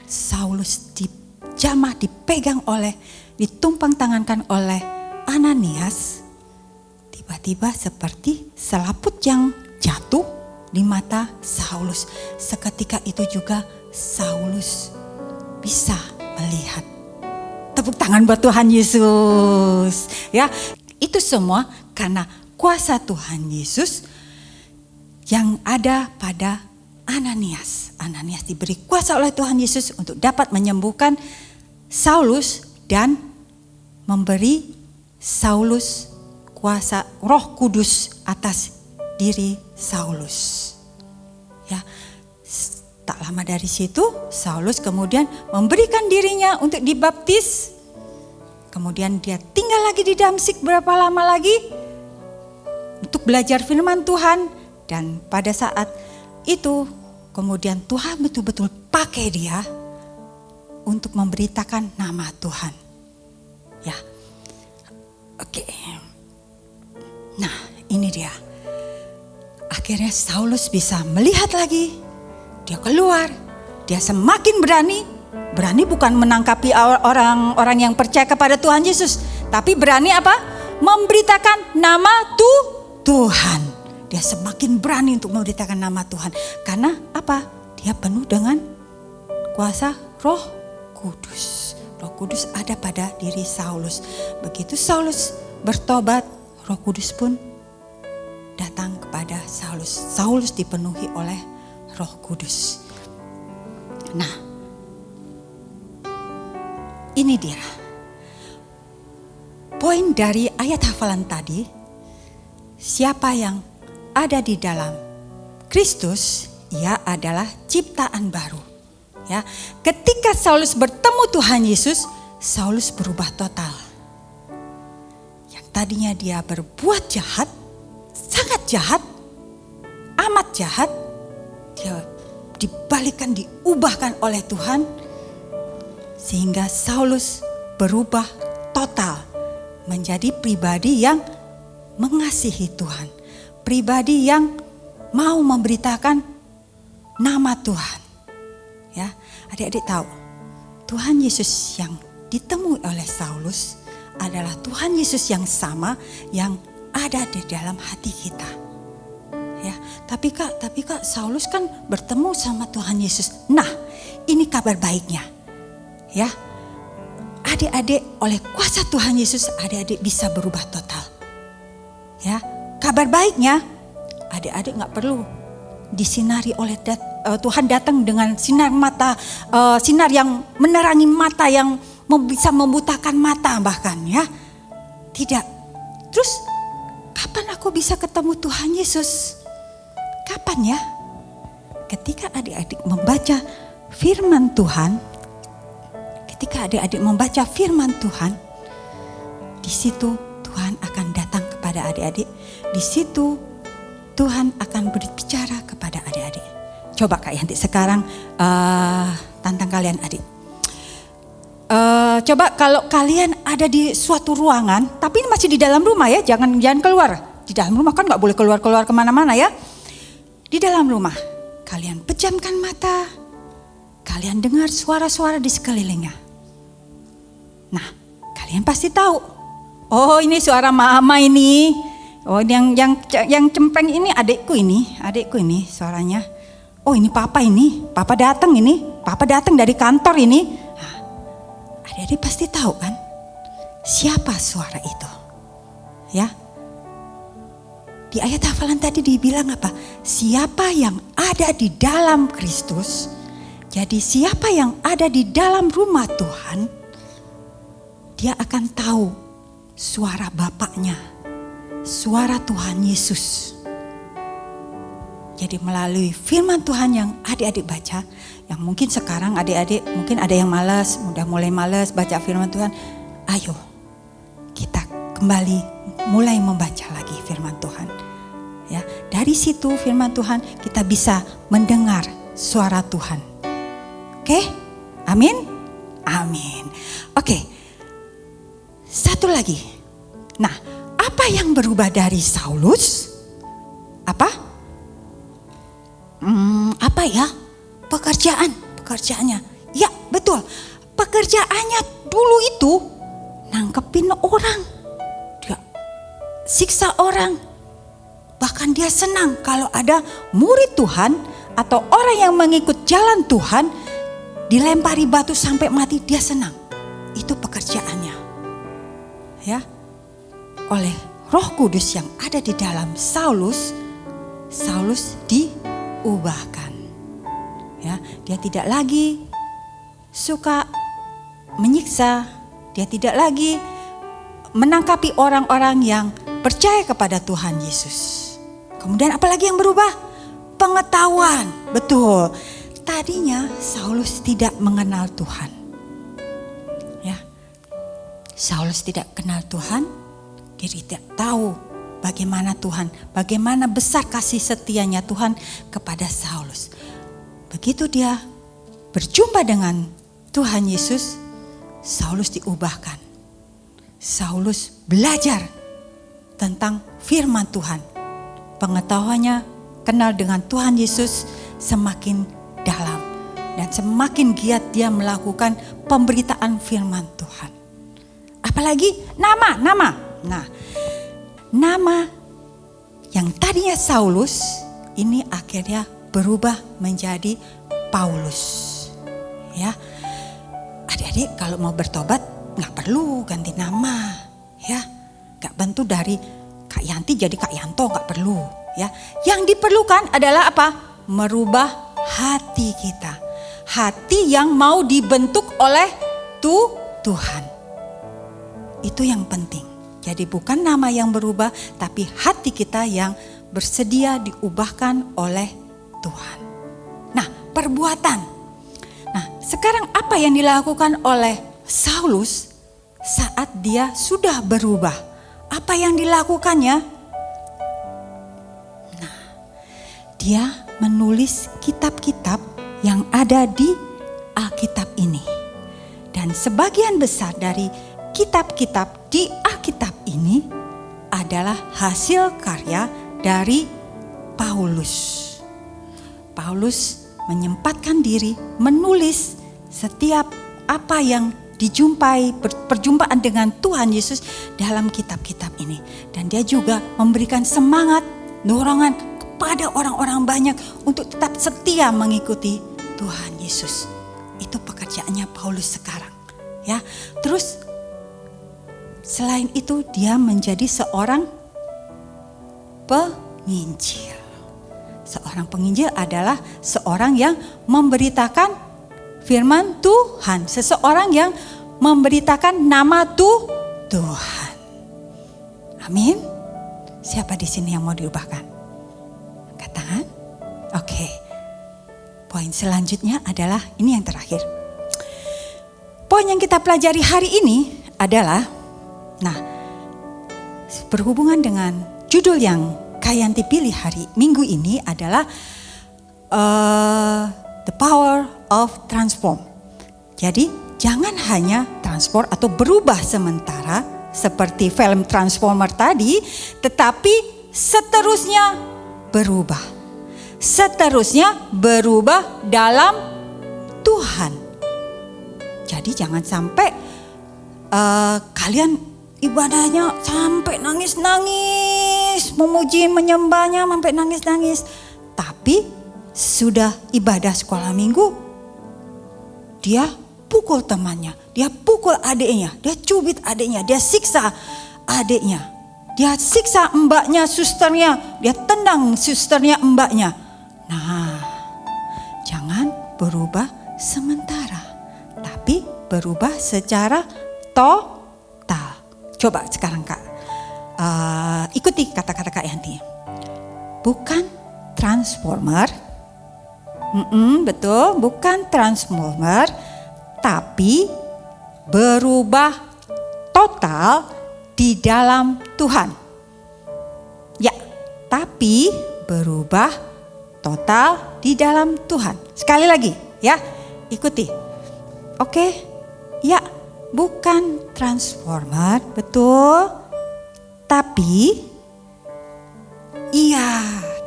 Speaker 3: Saulus dipegang ditumpang tangankan oleh Ananias, tiba-tiba seperti selaput yang jatuh di mata Saulus. Seketika itu juga Saulus bisa melihat. Tepuk tangan buat Tuhan Yesus. Ya, itu semua karena kuasa Tuhan Yesus yang ada pada Ananias. Ananias diberi kuasa oleh Tuhan Yesus untuk dapat menyembuhkan Saulus dan memberi Saulus kuasa Roh Kudus atas diri Saulus. Ya, tak lama dari situ Saulus kemudian memberikan dirinya untuk dibaptis. Kemudian dia tinggal lagi di Damsyik berapa lama lagi untuk belajar firman Tuhan. Dan pada saat itu kemudian Tuhan betul-betul pakai dia untuk memberitakan nama Tuhan. Ya, oke. Nah, ini dia. Akhirnya Saulus bisa melihat lagi. Dia keluar, dia semakin berani bukan menangkapi orang-orang yang percaya kepada Tuhan Yesus, tapi berani apa? Memberitakan nama Tuhan. Dia semakin berani untuk memberitakan nama Tuhan. Karena apa? Dia penuh dengan kuasa Roh Kudus. Roh Kudus ada pada diri Saulus. Begitu Saulus bertobat, Roh Kudus pun datang kepada Saulus. Saulus dipenuhi oleh Roh Kudus. Nah, ini dia poin dari ayat hafalan tadi. Siapa yang ada di dalam Kristus, ia adalah ciptaan baru. Ya, ketika Saulus bertemu Tuhan Yesus, Saulus berubah total. Yang tadinya dia berbuat jahat, sangat jahat, amat jahat, dia dibalikkan, diubahkan oleh Tuhan, sehingga Saulus berubah total menjadi pribadi yang mengasihi Tuhan, pribadi yang mau memberitakan nama Tuhan. Ya, adik-adik tahu, Tuhan Yesus yang ditemui oleh Saulus adalah Tuhan Yesus yang sama yang ada di dalam hati kita. Ya, tapi kak Saulus kan bertemu sama Tuhan Yesus. Nah, ini kabar baiknya. Ya, adik-adik oleh kuasa Tuhan Yesus, adik-adik bisa berubah total. Ya, kabar baiknya, adik-adik nggak perlu disinari oleh Tuhan datang dengan sinar mata, sinar yang menerangi mata, yang bisa membutakan mata bahkan, ya. Tidak. Terus kapan aku bisa ketemu Tuhan Yesus? Kapan ya? Ketika adik-adik membaca firman Tuhan, ketika adik-adik membaca firman Tuhan, di situ Tuhan akan datang kepada adik-adik. Di situ Tuhan akan berbicara kepada adik-adik. Coba Kak Yanti sekarang tantang kalian adik. Coba kalau kalian ada di suatu ruangan, tapi ini masih di dalam rumah ya, jangan keluar. Di dalam rumah kan gak boleh keluar-keluar kemana-mana ya. Di dalam rumah, kalian pejamkan mata, kalian dengar suara-suara di sekelilingnya. Nah, kalian pasti tahu. Oh, ini suara mama ini. Oh, yang cempreng ini adikku ini suaranya. Oh, ini papa datang papa datang dari kantor ini. Nah, adik-adik pasti tahu kan siapa suara itu, ya. Di ayat hafalan tadi dibilang apa? Siapa yang ada di dalam Kristus. Jadi siapa yang ada di dalam rumah Tuhan, dia akan tahu suara Bapaknya, suara Tuhan Yesus. Jadi melalui firman Tuhan yang adik-adik baca, yang mungkin sekarang adik-adik mungkin ada yang malas, udah mulai malas baca firman Tuhan. Ayo kita kembali mulai membaca lagi firman Tuhan. Ya, dari situ firman Tuhan kita bisa mendengar suara Tuhan. Oke? Amin? Amin. Oke. Satu lagi. Nah, apa yang berubah dari Saulus? Apa? Apa ya? Pekerjaannya. Ya, betul. Pekerjaannya dulu itu nangkepin orang. Dia siksa orang. Bahkan dia senang kalau ada murid Tuhan atau orang yang mengikut jalan Tuhan dilempari batu sampai mati, dia senang. Itu pekerjaannya. Ya. Oleh Roh Kudus yang ada di dalam Saulus diubahkan. Ya, dia tidak lagi suka menyiksa, dia tidak lagi menangkapi orang-orang yang percaya kepada Tuhan Yesus. Kemudian apalagi yang berubah? Pengetahuan. Betul. Tadinya Saulus tidak mengenal Tuhan. Ya. Saulus tidak kenal Tuhan. Dia tidak tahu bagaimana Tuhan, bagaimana besar kasih setianya Tuhan kepada Saulus. Begitu dia berjumpa dengan Tuhan Yesus, Saulus diubahkan. Saulus belajar tentang firman Tuhan. Pengetahuannya kenal dengan Tuhan Yesus semakin dalam. Dan semakin giat dia melakukan pemberitaan firman Tuhan. Apalagi nama. Nah, nama yang tadinya Saulus ini akhirnya berubah menjadi Paulus. Ya, adik-adik kalau mau bertobat nggak perlu ganti nama, ya, nggak bentuk dari Kak Yanti jadi Kak Yanto, nggak perlu, ya. Yang diperlukan adalah apa? Merubah hati kita, hati yang mau dibentuk oleh Tuhan. Itu yang penting. Jadi bukan nama yang berubah, tapi hati kita yang bersedia diubahkan oleh Tuhan. Nah, perbuatan. Nah, sekarang apa yang dilakukan oleh Saulus saat dia sudah berubah? Apa yang dilakukannya? Nah, dia menulis kitab-kitab yang ada di Alkitab ini. Dan sebagian besar dari kitab-kitab di Alkitab ini adalah hasil karya dari Paulus. Paulus menyempatkan diri menulis setiap apa yang dijumpai perjumpaan dengan Tuhan Yesus dalam kitab-kitab ini. Dan dia juga memberikan semangat, dorongan kepada orang-orang banyak untuk tetap setia mengikuti Tuhan Yesus. Itu pekerjaannya Paulus sekarang. Ya, terus selain itu dia menjadi seorang penginjil. Seorang penginjil adalah seorang yang memberitakan firman Tuhan. Seseorang yang memberitakan nama Tuhan. Amin. Siapa di sini yang mau diubahkan? Angkat tangan. Oke. Poin selanjutnya adalah ini yang terakhir. Poin yang kita pelajari hari ini adalah, nah, berhubungan dengan judul yang Kak Yanti pilih hari Minggu ini adalah The Power of Transform. Jadi jangan hanya transform atau berubah sementara, seperti film Transformer tadi, tetapi seterusnya berubah. Seterusnya berubah dalam Tuhan. Jadi jangan sampai kalian ibadahnya sampai nangis-nangis, memuji menyembahnya sampai nangis-nangis. Tapi sudah ibadah sekolah minggu, dia pukul temannya, dia pukul adiknya, dia cubit adiknya, dia siksa adiknya, dia siksa mbaknya, susternya, dia tendang susternya, mbaknya. Nah, jangan berubah sementara, tapi berubah secara total. Coba sekarang Kak, ikuti kata-kata Kak Yanti. Bukan transformer, betul, bukan transformer, tapi berubah total di dalam Tuhan. Ya, tapi berubah total di dalam Tuhan. Sekali lagi, ya, ikuti. Oke, ya, bukan transformer, betul. Tapi,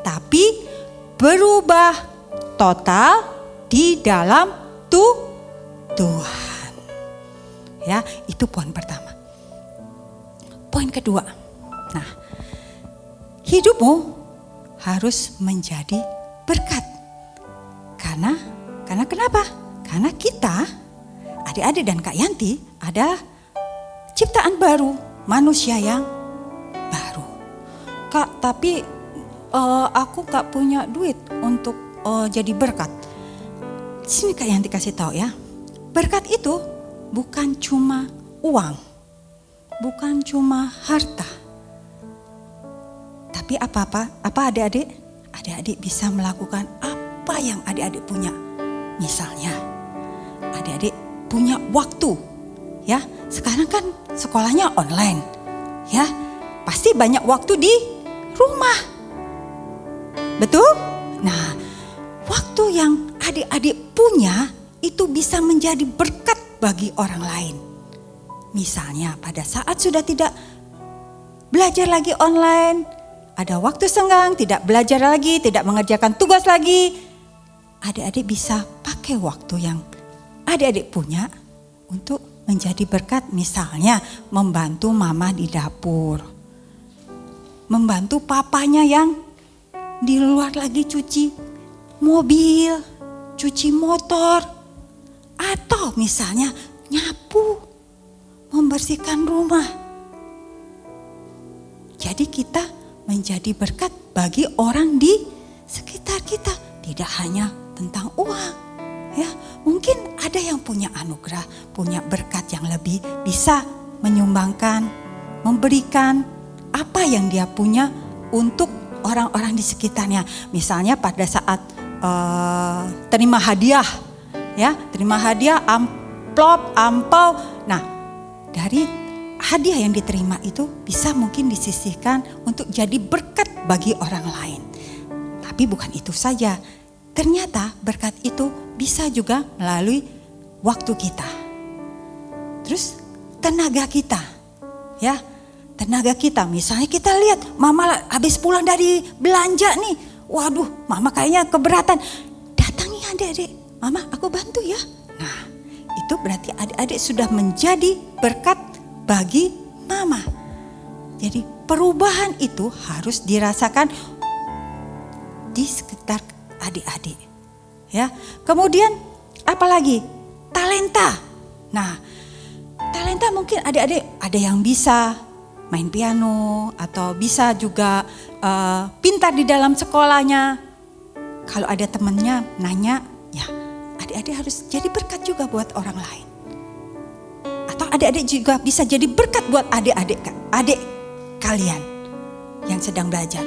Speaker 3: tapi berubah total di dalam Tuhan. Ya, itu poin pertama. Poin kedua. Nah, hidupmu harus menjadi berkat. Karena kenapa? Karena kita, adik-adik dan Kak Yanti adalah ciptaan baru, manusia yang baru. Kak, tapi aku gak punya duit untuk jadi berkat. Sini Kak Yanti kasih tahu ya. Berkat itu bukan cuma uang, bukan cuma harta. Tapi apa adik-adik? Adik-adik bisa melakukan apa yang adik-adik punya. Misalnya, adik-adik punya waktu, ya. Sekarang kan sekolahnya online, ya. Pasti banyak waktu di rumah, betul? Nah, waktu yang adik-adik punya itu bisa menjadi berkat bagi orang lain. Misalnya pada saat sudah tidak belajar lagi online, ada waktu senggang, tidak belajar lagi, tidak mengerjakan tugas lagi, adik-adik bisa pakai waktu yang adik-adik punya untuk menjadi berkat. Misalnya membantu mama di dapur, membantu papanya yang di luar lagi cuci mobil, cuci motor, atau misalnya nyapu, membersihkan rumah. Jadi kita menjadi berkat bagi orang di sekitar kita. Tidak hanya tentang uang, ya. Mungkin ada yang punya anugerah, punya berkat yang lebih, bisa menyumbangkan, memberikan apa yang dia punya untuk orang-orang di sekitarnya. Misalnya pada saat terima hadiah, ya, terima hadiah, amplop, ampau. Nah, dari hadiah yang diterima itu bisa mungkin disisihkan untuk jadi berkat bagi orang lain. Tapi bukan itu saja. Ternyata berkat itu bisa juga melalui waktu kita. Terus tenaga kita, ya, tenaga kita. Misalnya kita lihat mama habis pulang dari belanja nih, waduh, mama kayaknya keberatan. Datangi adik-adik, mama aku bantu ya. Nah, itu berarti adik-adik sudah menjadi berkat bagi mama. Jadi perubahan itu harus dirasakan di sekitar adik-adik, ya. Kemudian apalagi talenta. Nah, talenta mungkin adik-adik ada yang bisa main piano atau bisa juga pintar di dalam sekolahnya. Kalau ada temannya nanya, ya adik-adik harus jadi berkat juga buat orang lain. Atau adik-adik juga bisa jadi berkat buat adik kalian yang sedang belajar.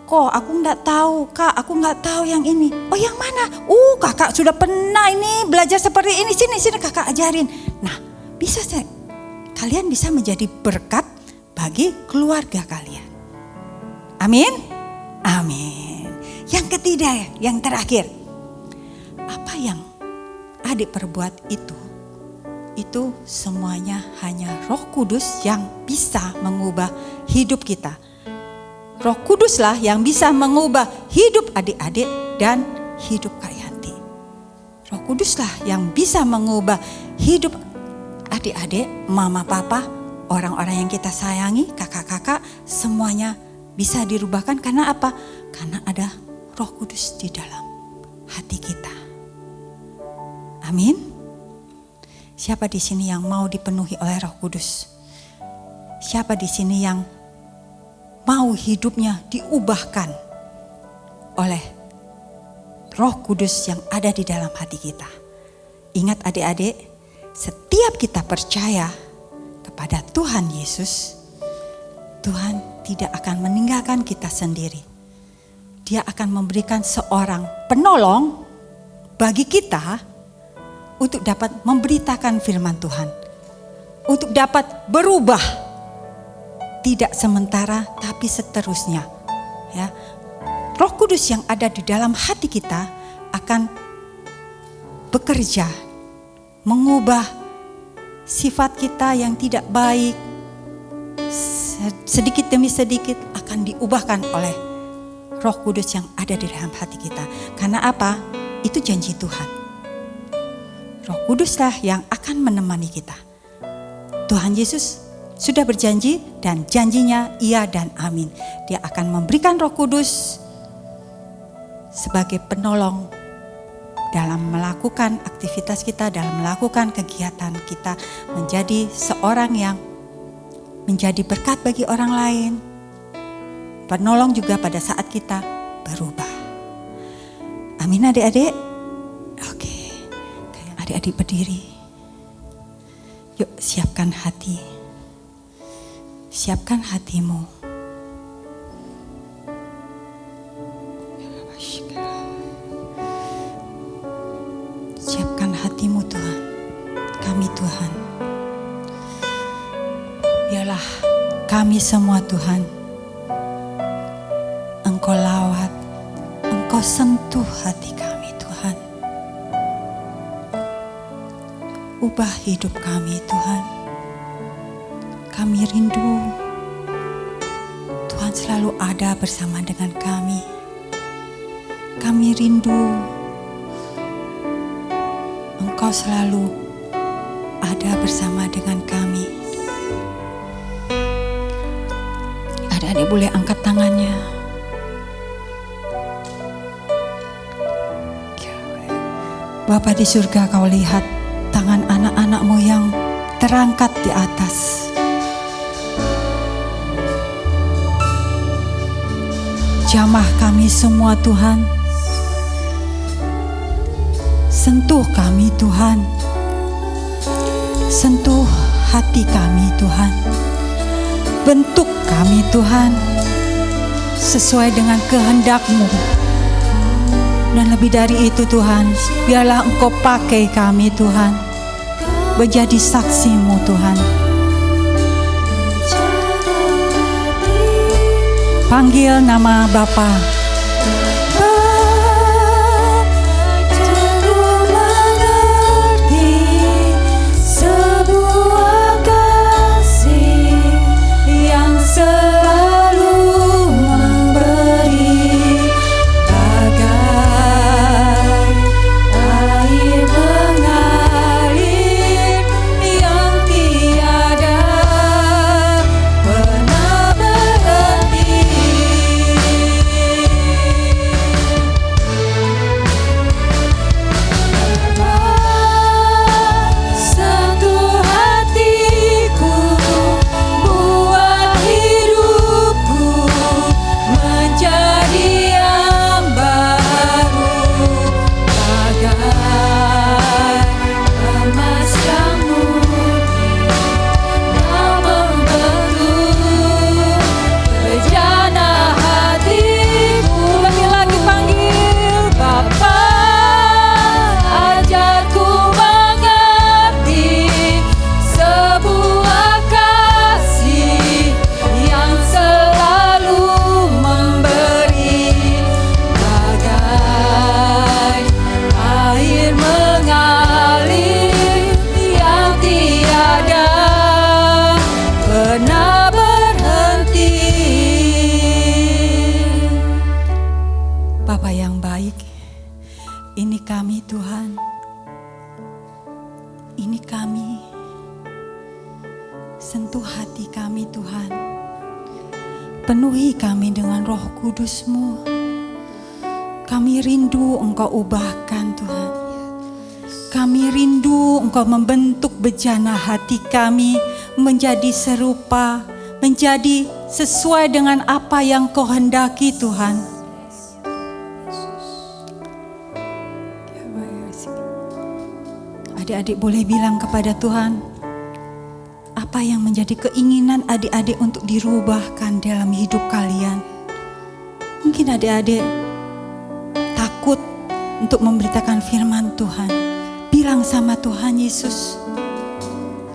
Speaker 3: Kok aku nggak tahu, Kak, aku nggak tahu yang ini. Oh, yang mana? Kakak sudah pernah ini belajar seperti ini. Sini kakak ajarin. Nah, bisa kalian bisa menjadi berkat bagi keluarga kalian. Amin. Amin. Yang ketiga, yang terakhir. Apa yang adik perbuat itu itu semuanya hanya Roh Kudus yang bisa mengubah hidup kita. Roh Kuduslah yang bisa mengubah hidup adik-adik dan hidup Kak Yanti. Roh Kuduslah yang bisa mengubah hidup adik-adik, mama, papa, orang-orang yang kita sayangi, kakak-kakak, semuanya bisa dirubahkan. Karena apa? Karena ada Roh Kudus di dalam hati kita. Amin. Siapa di sini yang mau dipenuhi oleh Roh Kudus? Siapa di sini yang mau hidupnya diubahkan oleh Roh Kudus yang ada di dalam hati kita? Ingat adik-adik, setiap kita percaya kepada Tuhan Yesus, Tuhan tidak akan meninggalkan kita sendiri. Dia akan memberikan seorang penolong bagi kita untuk dapat memberitakan firman Tuhan, untuk dapat berubah, tidak sementara tapi seterusnya. Ya, Roh Kudus yang ada di dalam hati kita akan bekerja, mengubah sifat kita yang tidak baik, sedikit demi sedikit akan diubahkan oleh Roh Kudus yang ada di dalam hati kita. Karena apa? Itu janji Tuhan. Roh Kuduslah yang akan menemani kita. Tuhan Yesus sudah berjanji dan janjinya iya dan amin. Dia akan memberikan Roh Kudus sebagai penolong dalam melakukan aktivitas kita, dalam melakukan kegiatan kita, menjadi seorang yang menjadi berkat bagi orang lain, penolong juga pada saat kita berubah. Amin adik-adik. Oke, adik-adik berdiri. Yuk siapkan hati, siapkan hatimu. Siapkan hatimu Tuhan, kami Tuhan. Biarlah kami semua Tuhan, Engkau lawat, Engkau sentuh hati kami Tuhan. Ubah hidup kami Tuhan. Kami rindu Tuhan selalu ada bersama dengan kami. Kami rindu Engkau selalu ada bersama dengan kami. Adik-adik boleh angkat tangannya. Bapa di surga, Kau lihat tangan anak-anak-Mu yang terangkat di atas. Jamah kami semua Tuhan. Sentuh kami Tuhan. Sentuh hati kami Tuhan. Bentuk kami Tuhan sesuai dengan kehendak-Mu. Dan lebih dari itu Tuhan, biarlah Engkau pakai kami Tuhan, menjadi saksi-Mu Tuhan. Panggil nama Bapa. kami Tuhan. Ini kami. Sentuh hati kami Tuhan. Penuhi kami dengan Roh Kudus-Mu. Kami rindu Engkau ubahkan Tuhan. Kami rindu Engkau membentuk bejana hati kami menjadi serupa, menjadi sesuai dengan apa yang Kau hendaki Tuhan. Adik-adik boleh bilang kepada Tuhan, apa yang menjadi keinginan adik-adik untuk dirubahkan dalam hidup kalian. Mungkin adik-adik takut untuk memberitakan firman Tuhan. Bilang sama Tuhan Yesus,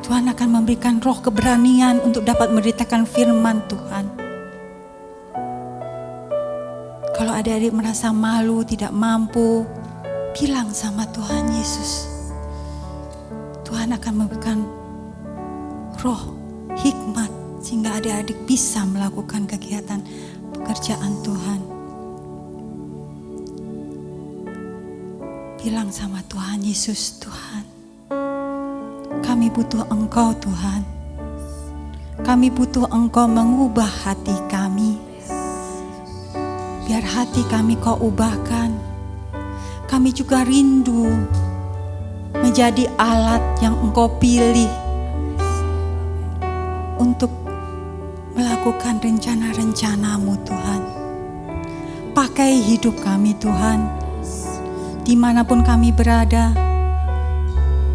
Speaker 3: Tuhan akan memberikan roh keberanian untuk dapat memberitakan firman Tuhan. Kalau adik-adik merasa malu, tidak mampu, bilang sama Tuhan Yesus. Tuhan akan memberikan roh hikmat sehingga adik-adik bisa melakukan kegiatan pekerjaan Tuhan. Bilang sama Tuhan Yesus, Tuhan, kami butuh Engkau Tuhan. Kami butuh Engkau mengubah hati kami. Biar hati kami Kau ubahkan. Kami juga rindu menjadi alat yang Engkau pilih untuk melakukan rencana-rencana-Mu Tuhan. Pakai hidup kami Tuhan, dimanapun kami berada.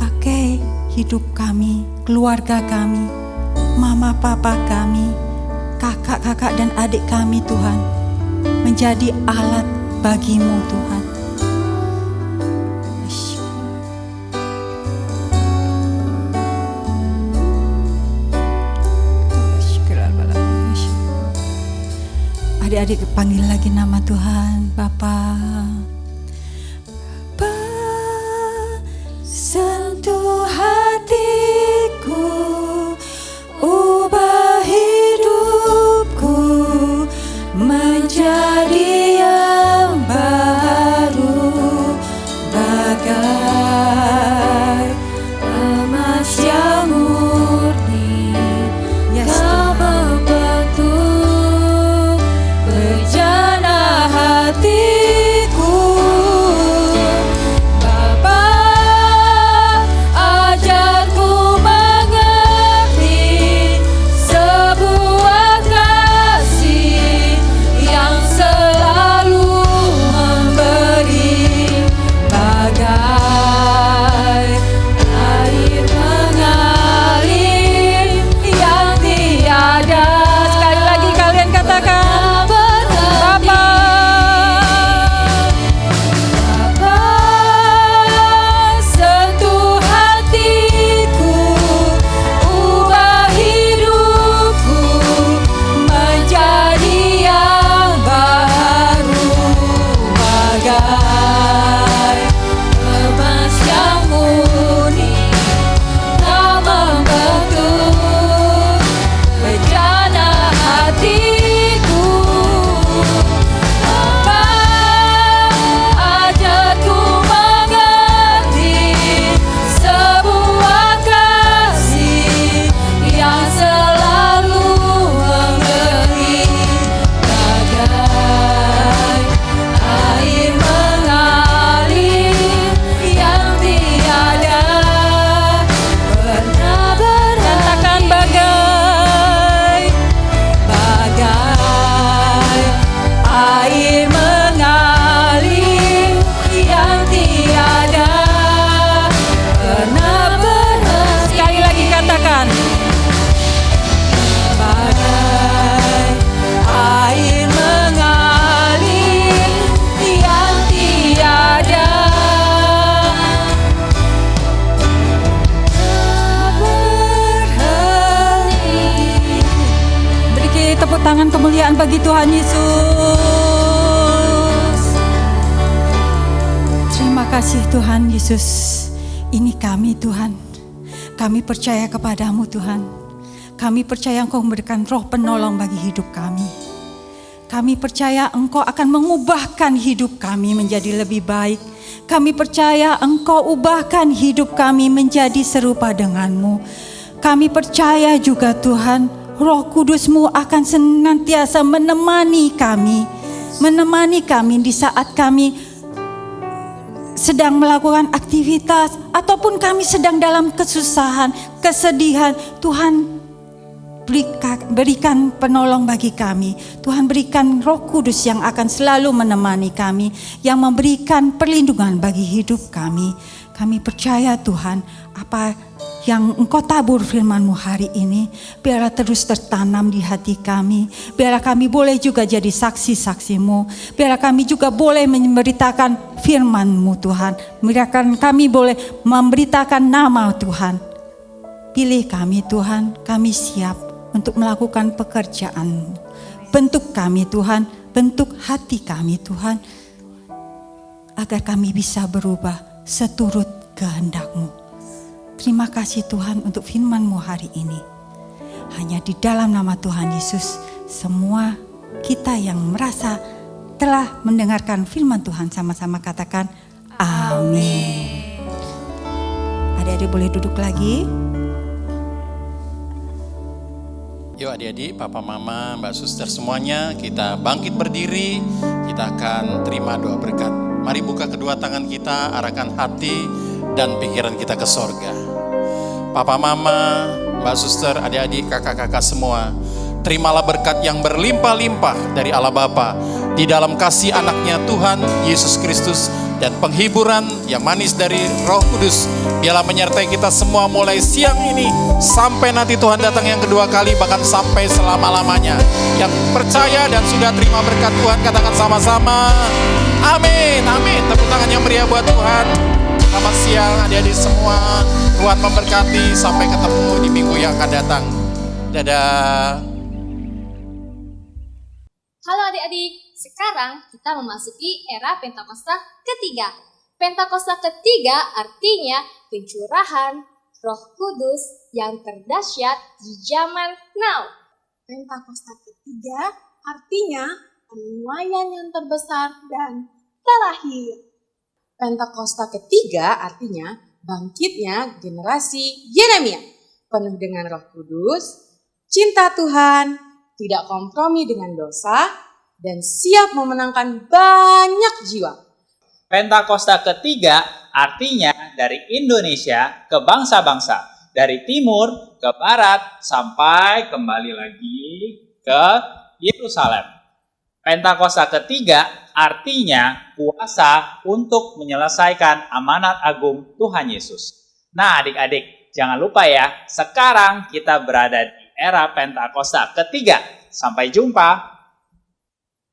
Speaker 3: Pakai hidup kami, keluarga kami, mama papa kami, kakak-kakak dan adik kami Tuhan, menjadi alat bagi-Mu Tuhan. Adik-adik panggil lagi nama Tuhan, Bapa. Bapa, sentuh hatiku, ubah hidupku menjadi yang baru, bagai emas yang murni. Yes, Kau membentuk bejana hatiku. Bapa, ajarku mengerti sebuah kasih yang selalu memberi, bagai air mengalir yang tiada. Sekali lagi kalian katakan, Bapa, Bapa, sentuh hatiku, ubah hidupku menjadi yang baru, bagai emas yang murni. Kau membentuk bejana hatiku. Bapa, ajarku mengerti sebuah kasih yang selalu memberi, bagai air mengalir yang tiada pernah berhenti. Katakan bagai air mengalir yang tiada pernah berhenti. Sekali lagi katakan, bagai air mengalir yang tiada berhenti. Beri tepuk tangan kemuliaan bagi Tuhan Yesus. Terima kasih Tuhan Yesus. Ini kami Tuhan. Kami percaya kepadamu Tuhan. Kami percaya Engkau memberikan roh penolong bagi hidup kami. Kami percaya Engkau akan mengubahkan hidup kami menjadi lebih baik. Kami percaya Engkau ubahkan hidup kami menjadi serupa denganmu. Kami percaya juga Tuhan, Roh Kudus-Mu akan senantiasa menemani kami di saat kami sedang melakukan aktivitas ataupun kami sedang dalam kesusahan, kesedihan. Tuhan, berikan penolong bagi kami. Tuhan, berikan Roh Kudus yang akan selalu menemani kami, yang memberikan perlindungan bagi hidup kami. Kami percaya Tuhan, apa yang Engkau tabur firman-Mu hari ini, biarlah terus tertanam di hati kami. Biarlah kami boleh juga jadi saksi-saksi-Mu. Biarlah kami juga boleh memberitakan firman-Mu Tuhan. Biarlah kami boleh memberitakan nama Tuhan. Pilih kami Tuhan, kami siap untuk melakukan pekerjaan-Mu. Bentuk kami Tuhan, bentuk hati kami Tuhan, agar kami bisa berubah seturut kehendak-Mu. Terima kasih Tuhan untuk firman-Mu hari ini. Hanya di dalam nama Tuhan Yesus, semua kita yang merasa telah mendengarkan firman Tuhan sama-sama katakan amin. Adik-adik boleh duduk lagi.
Speaker 5: Yuk adik-adik, papa, mama, mbak, suster semuanya, kita bangkit berdiri, kita akan terima doa berkat. Mari buka kedua tangan kita, arahkan hati dan pikiran kita ke sorga. Papa, mama, mbak, suster, adik-adik, kakak-kakak semua, terimalah berkat yang berlimpah-limpah dari Allah Bapa di dalam kasih anaknya Tuhan Yesus Kristus dan penghiburan yang manis dari Roh Kudus. Biarlah menyertai kita semua mulai siang ini sampai nanti Tuhan datang yang kedua kali, bahkan sampai selama-lamanya. Yang percaya dan sudah terima berkat Tuhan katakan sama-sama amin, amin. Tepuk tangan yang meriah buat Tuhan. Selamat siang adik-adik semua. Tuhan memberkati, sampai ketemu di minggu yang akan datang. Dadah.
Speaker 6: Halo adik-adik, sekarang kita memasuki era Pentakosta ketiga. Pentakosta ketiga artinya pencurahan Roh Kudus yang terdahsyat di zaman now.
Speaker 7: Pentakosta ketiga artinya penuaian yang terbesar dan terakhir. Pentakosta ketiga artinya bangkitnya generasi Yeremia, penuh dengan Roh Kudus, cinta Tuhan, tidak kompromi dengan dosa, dan siap memenangkan banyak jiwa.
Speaker 8: Pentakosta ketiga artinya dari Indonesia ke bangsa-bangsa, dari timur ke barat sampai kembali lagi ke Yerusalem. Pentakosta ketiga artinya kuasa untuk menyelesaikan amanat agung Tuhan Yesus. Nah adik-adik, jangan lupa ya, sekarang kita berada di era Pentakosta ketiga. Sampai jumpa.